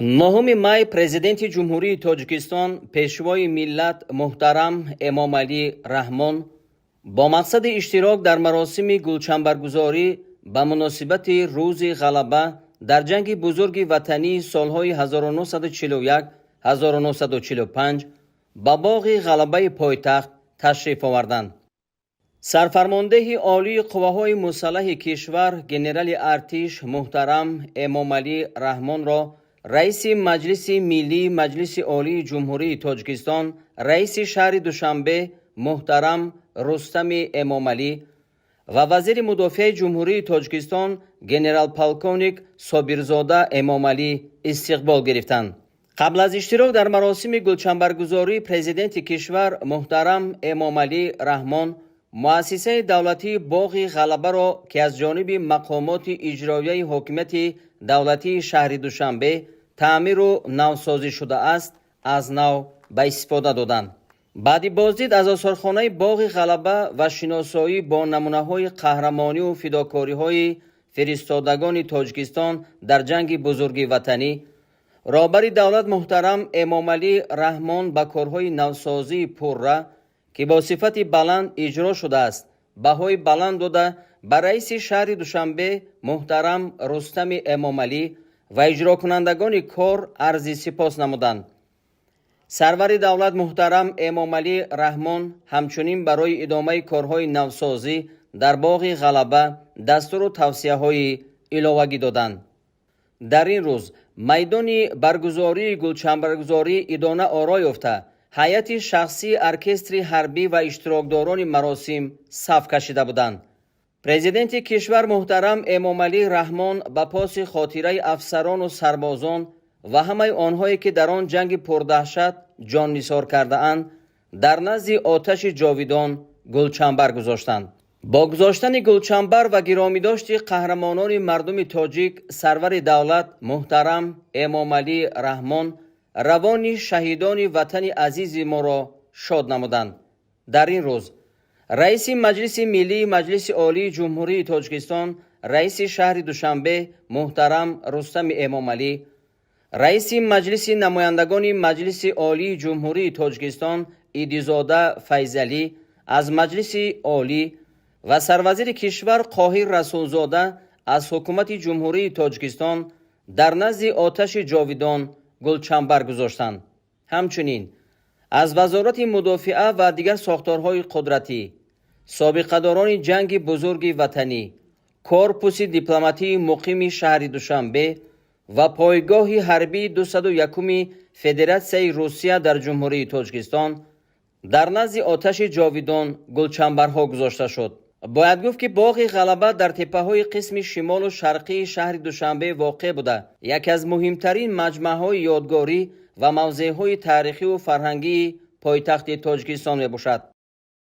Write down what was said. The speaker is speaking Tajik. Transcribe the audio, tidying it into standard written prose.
9 май президенти ҷумҳурии Тоҷикистон пешвои миллат муҳтарам Эмомалӣ Раҳмон бо мақсади иштирок дар маросими гулчанбаргузорӣ ба муносибати Рӯзи ғалаба дар ҷанги бузурги ватании солҳои 1941-1945 ба боғи ғалабаи пойтахт ташриф оварданд. сарфармондеҳи олии қувваҳои мусаллаҳи кишвар генерали артиш муҳтарам Эмомалӣ Раҳмонро раиси маҷлиси миллии маҷлиси олии ҷумҳурии Тоҷикистон, раиси шаҳри Душанбе муҳтарам Рустами Эмомалӣ ва вазири мудофиаи ҷумҳурии Тоҷикистон генерал-полковник Собирзода Эмомалӣ истиқбол гирифтанд. қабл аз иштирок дар маросими гулчанбаргузории президенти кишвар муҳтарам Эмомалӣ Раҳмон муассисаи давлатии боғи ғалабаро ки аз ҷониби мақомоти иҷроияи ҳокимияти давлатии шаҳри Душанбе таъмиру навсозӣ шудааст, аз нав ба истифода доданд. баъди боздид аз осорхонаи боғи ғалаба ва шиносоӣ бо намунаҳои қаҳрамониву фидокориҳои фиристодагони Тоҷикистон дар ҷанги бузурги ватанӣ, роҳбари давлат муҳтарам Эмомалӣ Раҳмон ба корҳои навсозии пурра ки бо сифати баланд иҷро шудааст, баҳои баланд дода ба раиси шаҳри Душанбе муҳтарам Рустами Эмомалӣ ва иҷрокунандагони кор арзи сипос намуданд. сарвари давлат муҳтарам Эмомалӣ Раҳмон ҳамчунин барои идомаи корҳои навсозӣ дар боғи ғалаба дастуру тавсияҳои иловагӣ доданд. дар ин рӯз майдони баргузории гулчанбаргузорӣ идона оро ёфта, ҳайати шахсии оркестри ҳарбӣ ва иштирокдорони маросим саф кашида буданд. президенти кишвар муҳтарам Эмомалӣ Раҳмон ба поси хотираи афсарону сарбозон ва ҳамаи онҳое ки дар он ҷанги пурдаҳшат ҷоннисор кардаанд, дар назди оташи ҷовидон гулчанбар гузоштанд. бо гузоштани гулчанбар ва гиромидошти қаҳрамонони мардуми тоҷик, сарвари давлат муҳтарам Эмомалӣ Раҳмон равони шаҳидони ватани азизи моро шод намуданд. дар ин рӯз раиси маҷлиси миллии маҷлиси олии ҷумҳурии Тоҷикистон, раиси шаҳри Душанбе муҳтарам Рустами Эмомалӣ, раиси маҷлиси намояндагони маҷлиси олии ҷумҳурии Тоҷикистон Идизода Файзалӣ аз маҷлиси олӣ ва сарвазири кишвар Қоҳир Расулзода аз ҳукумати ҷумҳурии Тоҷикистон дар назди оташи ҷовидон гулчанбар гузоштанд. ҳамчунин аз вазорати мудофиа ва дигар сохторҳои қудратӣ, собиқадорони ҷанги бузурги ватанӣ, корпуси дипломатии муқими шаҳри Душанбе ва пойгоҳи ҳарбии 201-уми Федератсияи Русия дар ҷумҳурии Тоҷикистон дар назди оташи ҷовидон гулчанбарҳо гузошта шуд. бояд гуфт ки боғи ғалаба дар теппаҳои қисми шимолу шарқии шаҳри Душанбе воқеъ буда яке аз муҳимтарин маҷмаъҳои ёдгорӣ ва мавзеъҳои таърихиву фарҳангии пойтахти Тоҷикистон мебошад.